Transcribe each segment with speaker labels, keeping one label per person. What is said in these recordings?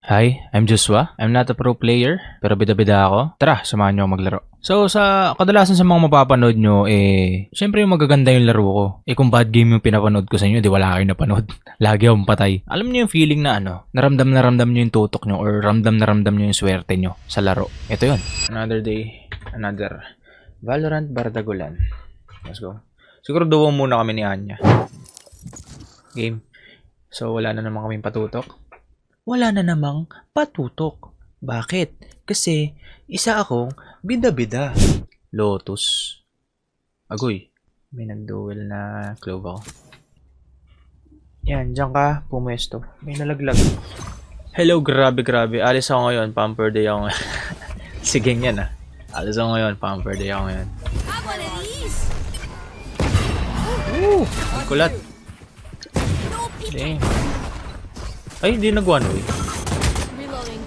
Speaker 1: Hi, I'm Joshua. I'm not a pro player, pero bida-bida ako. Tara, samahan nyo ako maglaro. So, kadalasan sa mga mapapanood nyo, syempre yung magaganda yung laro ko. Kung bad game yung pinapanood ko sa inyo, di wala kayo napanood. Lagi akong patay. Alam niyo yung feeling na naramdam nyo yung tutok nyo or ramdam na ramdam nyo yung swerte nyo sa laro. Ito yun. Another day, another Valorant Bardagulan. Let's go. Siguro duo muna kami ni Anya. Game. So, wala na naman kaming patutok. Wala na namang patutok. Bakit? Kasi isa akong bida-bida. Lotus. Agoy. May nag-duel na clove ako. Yan, dyan ka. Pumwesto. May nalaglag. Hello, grabe. Alis ako ngayon. Pamper day ako ngayon. Sige yan ah. Alis ako ngayon. Pamper day ako ngayon. Ang kulat. Dang. Ay, hindi nag-one way.
Speaker 2: Reloading.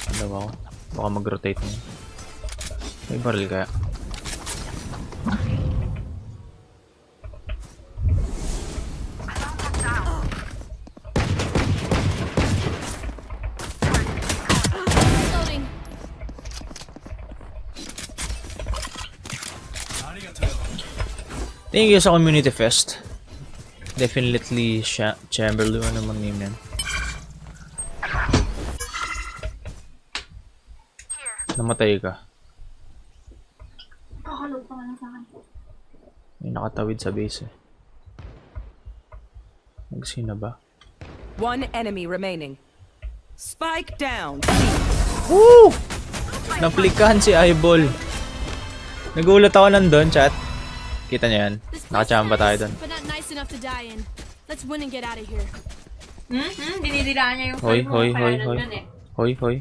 Speaker 1: Ano ba ako? Baka mag-rotate mo. May barrel kaya.
Speaker 2: Reloading.
Speaker 1: Thank you sa Community Fest. Definitely Chamberlain. Ano mang name yan? Namatay ka. May nakatawid sa base eh. Nagsina ba?
Speaker 3: One enemy remaining. Spike down.
Speaker 1: Woo! Naplikahan si Eyeball. Nagulat ako nandun, chat. Kita niya yan.
Speaker 2: This place
Speaker 1: Nakachamba tayo
Speaker 2: nice,
Speaker 1: dun.
Speaker 2: but not nice enough to die in. Let's win and get out of here.
Speaker 4: Dinidilaan niya yung
Speaker 1: Hoy,
Speaker 4: phone mo,
Speaker 1: hoy,
Speaker 4: kaya
Speaker 1: hoy, hoy.
Speaker 4: nandun eh.
Speaker 1: Hoy.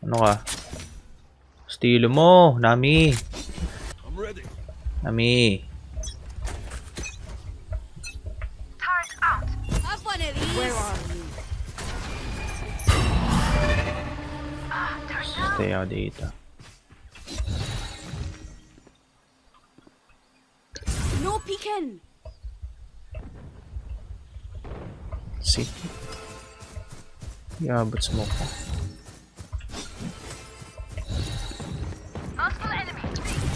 Speaker 1: Ano ka? Estilo mo, Nami. Nami.
Speaker 2: Have one of these. Where are you?
Speaker 1: Stay ako dito.
Speaker 2: No peeking.
Speaker 1: See? Iabot smoke ko.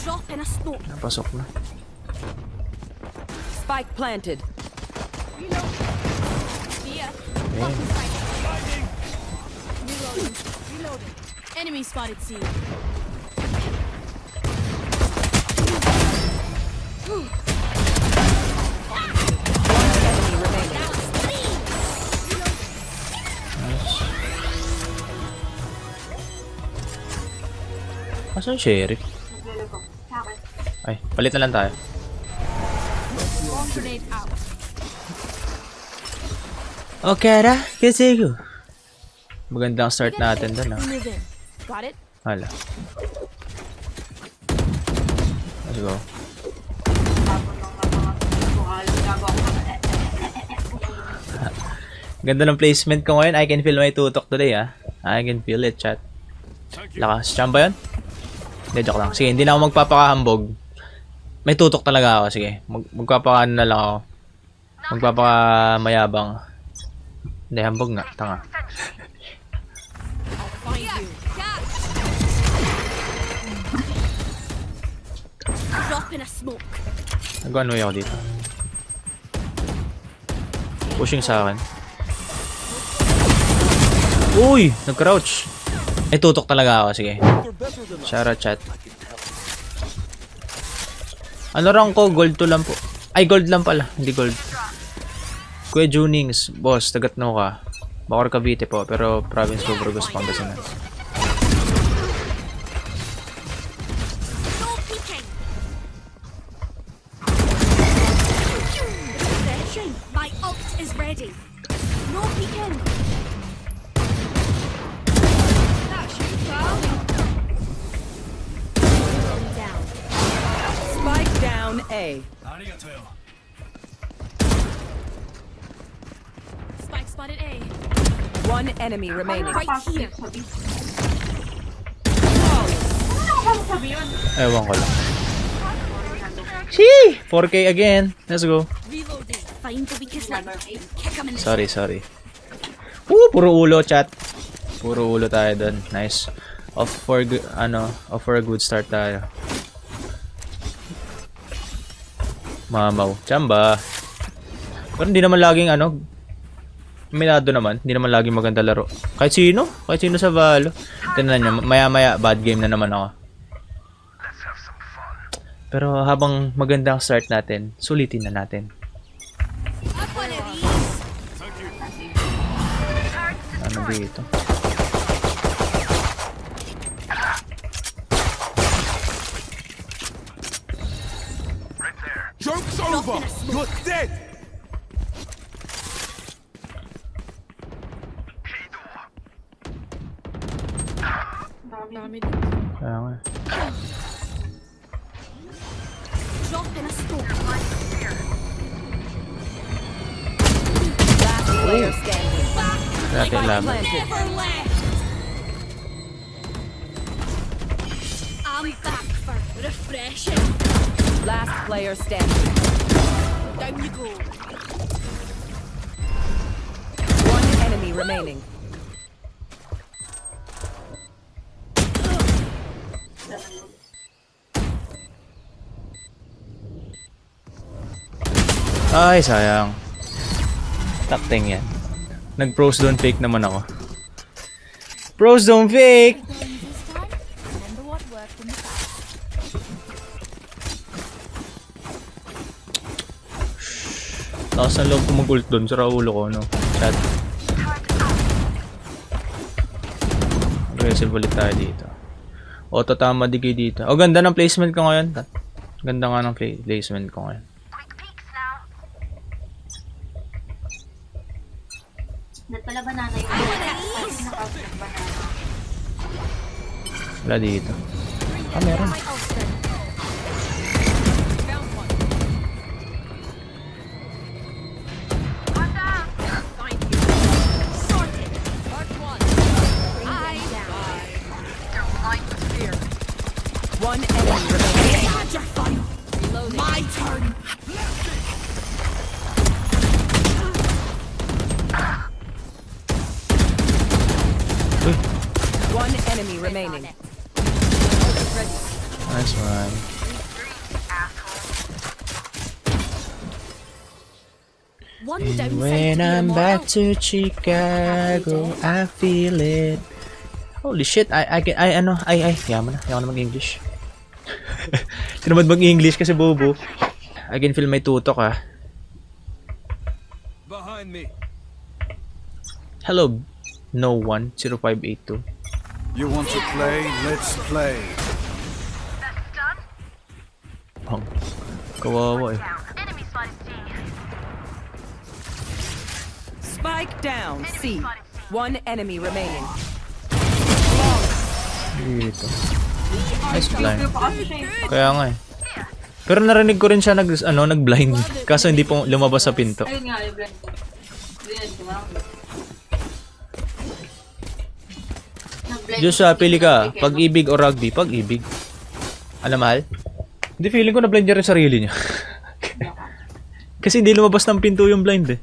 Speaker 2: Drop in a smoke.
Speaker 1: Napasok na.
Speaker 3: Spike planted.
Speaker 2: See ya.
Speaker 1: Ayan.
Speaker 2: Reloading. Enemy spotted C.
Speaker 3: Enemy remaining.
Speaker 1: Nice. Asan yung sheriff?
Speaker 4: Nagluluko. Sa akin.
Speaker 1: Ay, palit na lang tayo.
Speaker 2: Bomb grenade out.
Speaker 1: Okay na, kasi ko. Magandang start natin dun ah.
Speaker 2: Move in. Got it?
Speaker 1: Hala. Let's go.
Speaker 4: Tapos ng mga bukal. Gago ako.
Speaker 1: Ganda ng placement ko ngayon. I can feel my tutok today ah. I can feel it, chat. Lakas. Chamba yun? Hindi, joke lang. Sige, hindi na ako magpapakahambog. May tutok talaga ako. Sige, magpapakaano na lang ako. Magpapakamayabang. Hindi, hambog nga. Tanga.
Speaker 2: Find you. Drop in a smoke.
Speaker 1: Nag-one way ako dito. Pushing sa akin. Uy! Nag-crouch. May tutok talaga ako. Sige. Shara chat. Ano rank ko? Gold 2 lang po. Ay, gold lang pala. Hindi gold. Kuya Junings. Boss, tagat no ka. Bacor Cavite po. Pero province ko Burgos, Pangasinan.
Speaker 2: No peeking. My ult is ready. No peeking. Down.
Speaker 3: Spike down A.
Speaker 2: Spike spotted A.
Speaker 3: One enemy remaining.
Speaker 2: Right here.
Speaker 4: Sabi. Ano sabi yun?
Speaker 1: Ewan ko lang. Shee! 4K again. Let's go.
Speaker 2: Reloading. Find the weakest link and kick him in the
Speaker 1: Sorry. Puro ulo, chat. Puro ulo tayo dun. Nice. Off for a good start tayo. Mamaw. Chamba. Pero hindi naman laging minado naman. Hindi naman laging maganda laro. Kahit sino sa Valo. Tingnan nyo, maya bad game na naman ako. Pero habang maganda ang start natin, sulitin na natin.
Speaker 2: Up one of these.
Speaker 1: Ano dito?
Speaker 5: Joke's over! You're dead!
Speaker 4: Dami.
Speaker 1: Kaya nga.
Speaker 2: Drop in a smoke.
Speaker 3: Last player standing.
Speaker 1: Natin laban.
Speaker 3: Planted.
Speaker 2: Never left. I'm back for refreshing.
Speaker 3: Last player standing.
Speaker 2: Down you go.
Speaker 3: One enemy remaining.
Speaker 1: Ay, sayang. Takting yan. Nag-pros don't fake naman ako. Pros don't fake!
Speaker 2: This time, remember what worked in the past.
Speaker 1: Lakas ng loob ko mag-ult doon. Sara ulo ko, no? Chat. Aggressive ulit tayo dito. Auto tama di kayo dito. Oh, ganda ng placement ko ngayon. Ganda nga ng placement ko ngayon.
Speaker 4: Ba't pala banana yung
Speaker 1: Wala dito. Ah, meron.
Speaker 2: My ulster. Sorted. Bring them down.
Speaker 3: One enemy remaining.
Speaker 2: Had your fun. My turn.
Speaker 3: One enemy remaining.
Speaker 1: Nice one.
Speaker 2: One downside
Speaker 1: When
Speaker 2: to your
Speaker 1: I'm
Speaker 2: morale.
Speaker 1: back to Chicago, I feel it. Holy shit, yaman na, yaman na mag-English. Sinamad mag-English kasi bobo. I can feel my tutok
Speaker 5: Behind me.
Speaker 1: Hello, no one, 0582.
Speaker 5: You want to play? Let's play.
Speaker 1: Bang. Kawawa eh.
Speaker 3: Spike down. C. One enemy remaining.
Speaker 1: Dito. Nice blind.
Speaker 4: pa kasi siya yung
Speaker 1: Kaya nga eh. Pero narinig ko rin siya nag-blind. Kaso hindi po lumabas sa pinto.
Speaker 4: ayun nga yung blend ko. Blend ko lang. Nag-blend
Speaker 1: Diyos pili ka. Pag-ibig o rugby? Pag-ibig. Alam mahal? Hindi, feeling ko na-blind niya rin sarili niya. Kasi hindi lumabas ng pinto yung blind eh.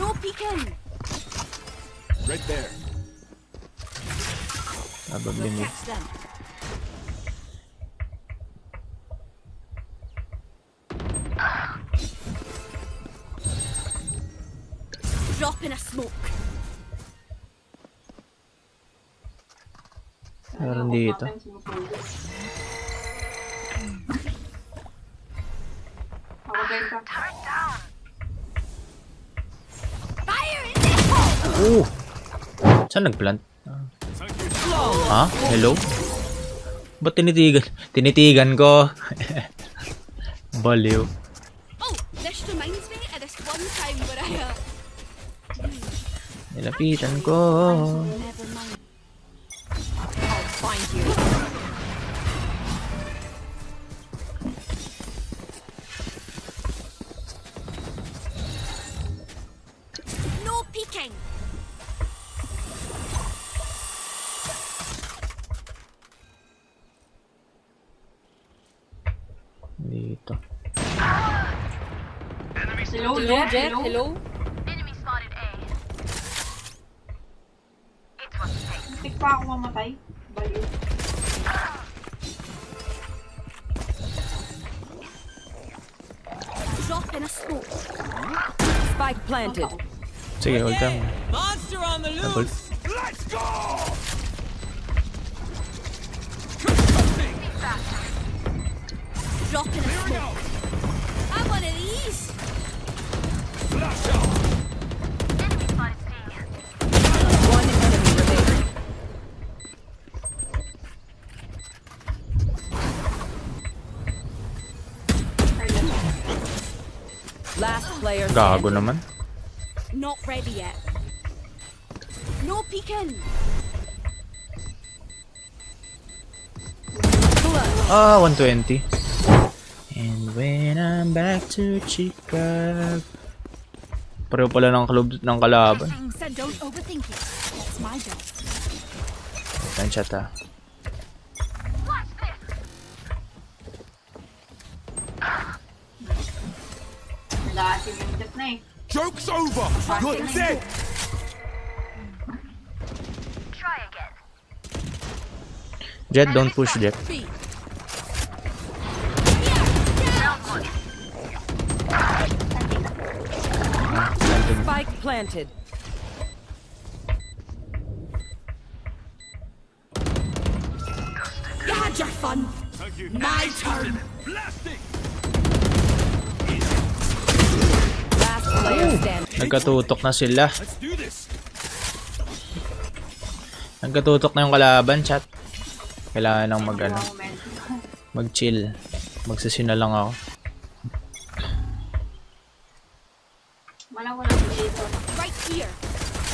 Speaker 2: No peeking.
Speaker 5: Right there.
Speaker 1: Probably me.
Speaker 2: Catch them. Drop in a smoke.
Speaker 1: Meron dito.
Speaker 2: Fire in the hole.
Speaker 1: Saan nag-plant? Ha? Hello? Ba't tinitigan? Tinitigan ko. Baliw.
Speaker 2: Oh, this reminds me of this one time where I
Speaker 1: Nilapitan ko.
Speaker 2: never mind.
Speaker 3: I'll find you.
Speaker 2: No peeking.
Speaker 1: dito.
Speaker 4: Hello, Jet. Hello. Muntik pa ako mamatay. Baliw.
Speaker 2: Drop in a smoke.
Speaker 3: Spike planted.
Speaker 1: Sige, hold time.
Speaker 3: Monster on the
Speaker 1: Hold.
Speaker 5: Let's go!
Speaker 2: Drop in a smoke. I want one of these.
Speaker 5: Flash out!
Speaker 3: One enemy remaining. Last player
Speaker 1: Gago
Speaker 3: standing.
Speaker 1: naman.
Speaker 2: Not ready yet. No peeking.
Speaker 1: Ah, 120. And when I'm back to Chicago. Pareho pala ng kalaban.
Speaker 2: So don't overthink it. That's my job.
Speaker 1: Yan chat ah.
Speaker 4: Nag-aasin yung Jet na eh.
Speaker 5: Joke's over! You're dead!
Speaker 1: Jet, don't push Jet.
Speaker 2: Three.
Speaker 3: Spike planted.
Speaker 2: You had your fun.
Speaker 5: Thank you.
Speaker 2: My turn.
Speaker 5: Blasting!
Speaker 3: Last player standing.
Speaker 1: Nagkatutok na sila.
Speaker 5: Let's do this!
Speaker 1: Nagkatutok na yung kalaban, chat. Kailangan nang
Speaker 4: Moment.
Speaker 1: mag-chill. Magsasina lang ako.
Speaker 4: Wala dito.
Speaker 2: Right here.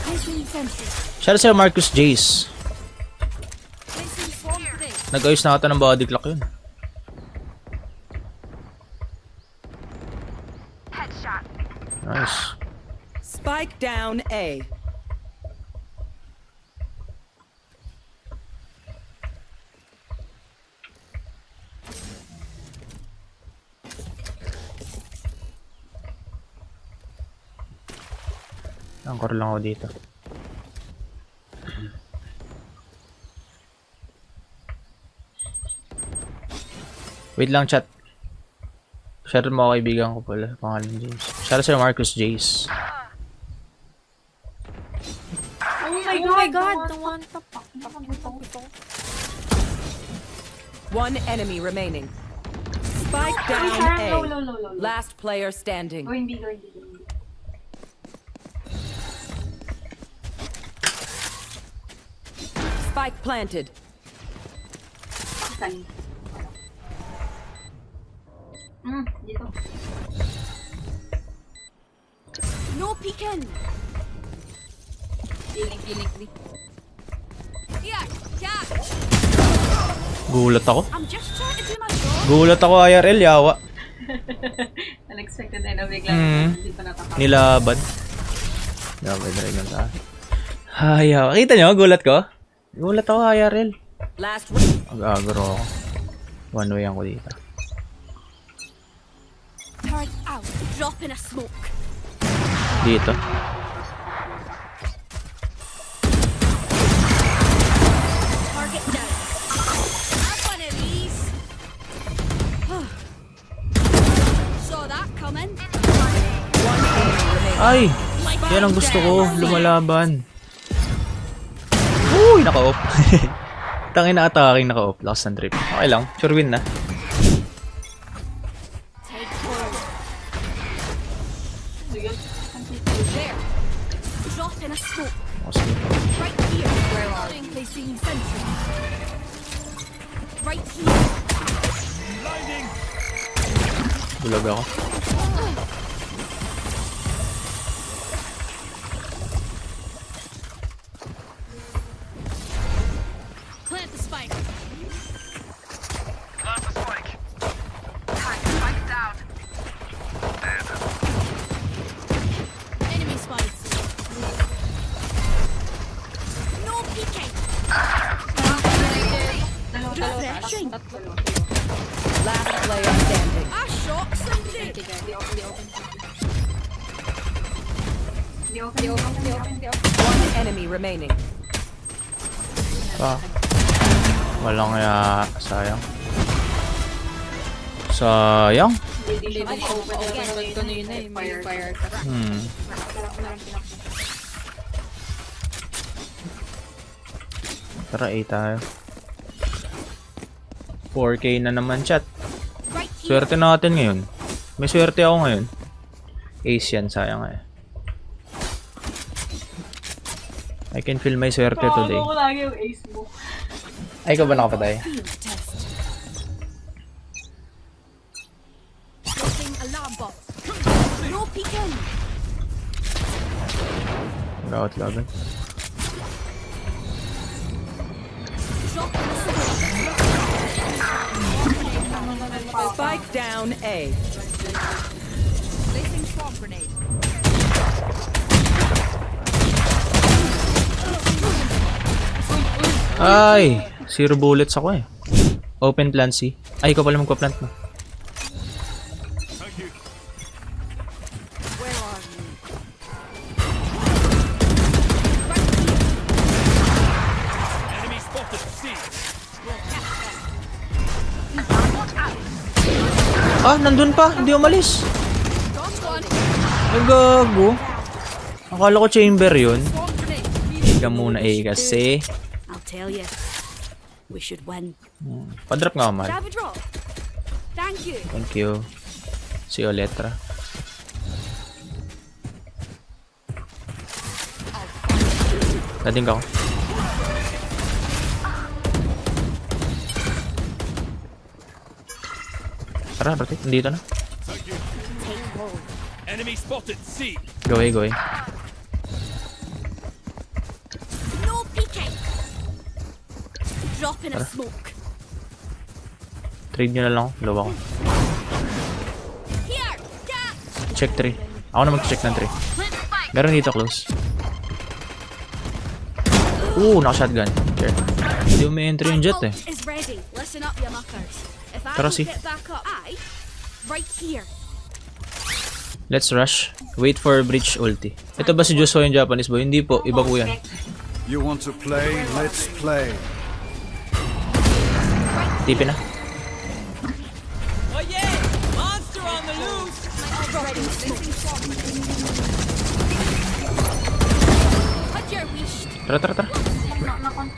Speaker 2: Placing sentry.
Speaker 1: Shout out sa'yo, Marcus Jace.
Speaker 2: Placing swarm grenade.
Speaker 1: Nag-ayos na ata ng body clock yun. Nice.
Speaker 3: Spike down A.
Speaker 1: Anchor lang ako dito. Wait lang chat. Share mo ako, kaibigan ko pala. Pangalan James. Share sa'yo Marcus Jace.
Speaker 4: Oh my god, the one tap.
Speaker 3: One enemy remaining. Spike down A. Last player standing.
Speaker 4: Going B, going B.
Speaker 3: Spike planted.
Speaker 4: Saan? Dito.
Speaker 2: No peeking.
Speaker 4: Gilig.
Speaker 2: Yeah, yeah.
Speaker 1: Gulat ako.
Speaker 2: I'm just trying to do my job.
Speaker 1: Gulat ako IRL, yawa.
Speaker 4: Unexpected na biglang hindi pa natakap.
Speaker 1: Nilaban. Yawa, rin lang sa ay, yawa. Kita nyo, gulat ko? Gulat ako IRL.
Speaker 3: Last round.
Speaker 1: Mag-agro ako. One way ako dito.
Speaker 2: Turn out. Drop in a smoke.
Speaker 1: Dito.
Speaker 2: Target down. Have one of these. Saw that coming.
Speaker 3: One enemy remaining.
Speaker 1: Ay! Yan ang gusto ko. Lumalaban. Uy! Naka-off. Tangin na attacking naka-off. Lakas ng trip. Okay lang. Sure win na.
Speaker 2: Take hold. There. Drop in a smoke.
Speaker 1: Awesome.
Speaker 2: Right here. Where are you? Placing sentry. Right here.
Speaker 5: Blinding!
Speaker 1: Bulag ako.
Speaker 2: Plant the spike. Enemy spikes. No peeking.
Speaker 4: Dalawa.
Speaker 2: Charging.
Speaker 3: Last player standing.
Speaker 2: I shot something.
Speaker 3: One enemy remaining.
Speaker 1: Pa. Walang kaya. Sayang. Sayang? Tara, A tayo. 4K na naman, chat.
Speaker 2: Right here.
Speaker 1: Swerte natin ngayon. May swerte ako ngayon. Ace yan, sayang eh. I can feel my swerte today.
Speaker 4: Ako lagi yung ace mo.
Speaker 1: Ay, ikaw ba nakapatay?
Speaker 2: Field test. Setting alarm bot. No peeking.
Speaker 1: Mag-out laban.
Speaker 2: Drop in a smoke.
Speaker 3: Spike down A.
Speaker 2: Placing swarm grenade.
Speaker 1: Ay! 0 bullets ako eh. Open plant C. Ay, ikaw pala magpa-plant mo.
Speaker 5: Thank you.
Speaker 2: Where are you?
Speaker 5: Enemy spotted. C.
Speaker 1: Ah, nandun pa. Hindi umalis.
Speaker 2: Got one.
Speaker 1: Ay, gago. Akala ko chamber yun.
Speaker 2: Swarm grenade.
Speaker 1: Ika muna eh kasi.
Speaker 2: I'll tell you. We should win.
Speaker 1: Padrop nga, Mal.
Speaker 2: Grab a drop. Thank you.
Speaker 1: Thank you. Si Oletra. Dating ka ako. Tara, rotate. Nandito na.
Speaker 5: Thank you.
Speaker 2: Take hold.
Speaker 5: Enemy spotted. C.
Speaker 1: Go away, go away.
Speaker 2: No peeking. Drop in a smoke.
Speaker 1: Trade nyo na lang ako. Low ako.
Speaker 2: Here. Cat.
Speaker 1: Check 3. Ako na mag-check ng 3.
Speaker 2: Plant spike.
Speaker 1: Meron dito close. Naka-shotgun. Sure. Hindi mo may entry yung jet eh.
Speaker 2: Ult is ready. Listen up, you muckers. If I
Speaker 1: Tara,
Speaker 2: don't
Speaker 1: si.
Speaker 2: get back up, right here.
Speaker 1: Let's rush. Wait for breach ulti. Ito ba si Joshua yung Japanese boy? Hindi po. Iba po yan.
Speaker 6: You want to play? Let's play.
Speaker 1: TP na.
Speaker 2: Cut your wish.
Speaker 1: Tara, tara, tara.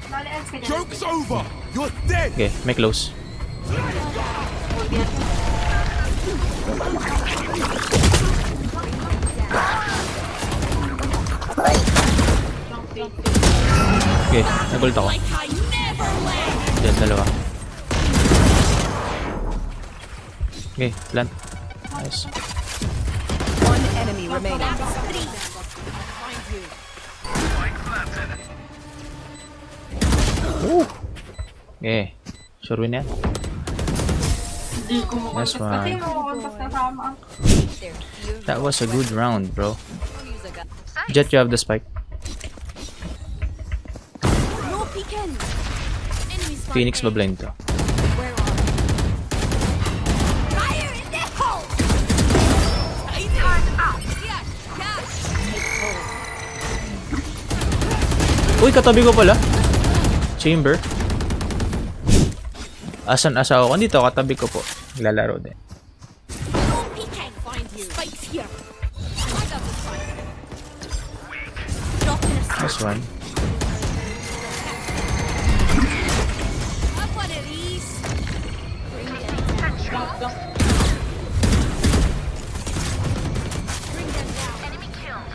Speaker 4: Nali-ads ka dyan.
Speaker 5: Joke's over. You're dead.
Speaker 1: Okay, may close. Okay, nag-ult ako.
Speaker 2: Like I never left.
Speaker 1: Diyan, dalawa. Okay, plant. Nice.
Speaker 3: One enemy remaining.
Speaker 2: That's three. Find you.
Speaker 1: Okay, sure win yan.
Speaker 4: Hindi ko mo
Speaker 1: That's
Speaker 4: Kasi
Speaker 1: fine.
Speaker 4: mo kasama.
Speaker 1: That was a good round, bro. Jet, you have the spike.
Speaker 2: No peeking. Enemy spike.
Speaker 1: Phoenix ba blind to?
Speaker 2: Where are you? Fire in the hole. Here. Cat.
Speaker 1: Uy, katabi ko pala. Chamber. Asan asa ako? Dito, katabi ko po. Naglalaro din.
Speaker 2: No peeking. Find you. Spike's here. I got the spike. Drop in a smoke.
Speaker 1: Nice one.
Speaker 2: Have one of these. Bring them down. Enemy killed.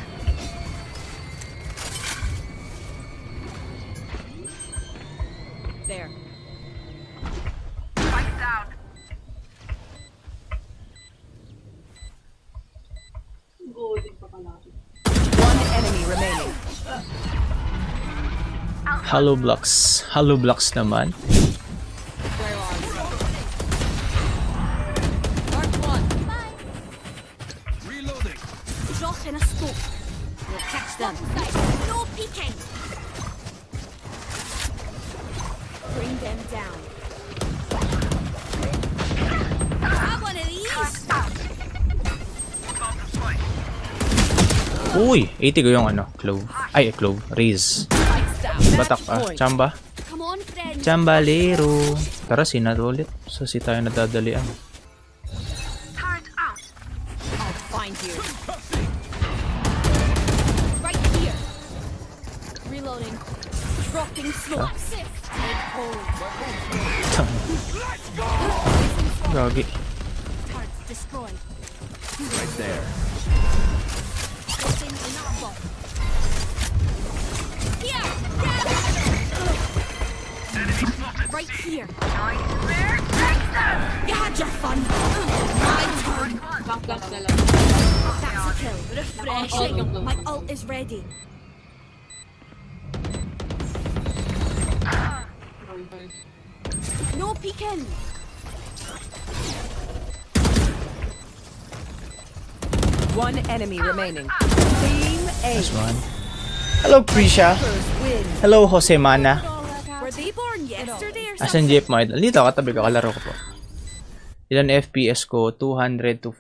Speaker 3: There.
Speaker 4: Golden pa pala.
Speaker 3: One enemy remaining.
Speaker 1: Hollow blocks. Hollow blocks naman.
Speaker 2: Mark one. Bye.
Speaker 5: Reloading.
Speaker 2: Drop in a smoke. We'll catch them. No peeking. Bring them down.
Speaker 1: Uy, 80 ko yung ano, Clove. Ay, Clove. Raze. Batak pa. Chamba.
Speaker 2: Come on, friend.
Speaker 1: Chambalero. Tara, sinat ulit. So, si tayo nadadalian.
Speaker 2: I'll find you. Right here. Reloading. Dropping smoke. Take hold.
Speaker 1: Gagi.
Speaker 2: Targets destroyed.
Speaker 5: Right there.
Speaker 2: Putting in our bomb. Here. Right here. You had your fun. My turn.
Speaker 4: Back na lang.
Speaker 2: That's a kill. Refreshing. My ult is ready. No peeking.
Speaker 3: One enemy remaining. Team A.
Speaker 1: Nice one. Hello, Prisha.
Speaker 3: Win.
Speaker 1: Hello, Jose Mana.
Speaker 2: Were they born yesterday or
Speaker 1: Asan Jeff mo? Dito, katabi ko. Kalaro ko po. Ilan FPS ko? 200 to 400.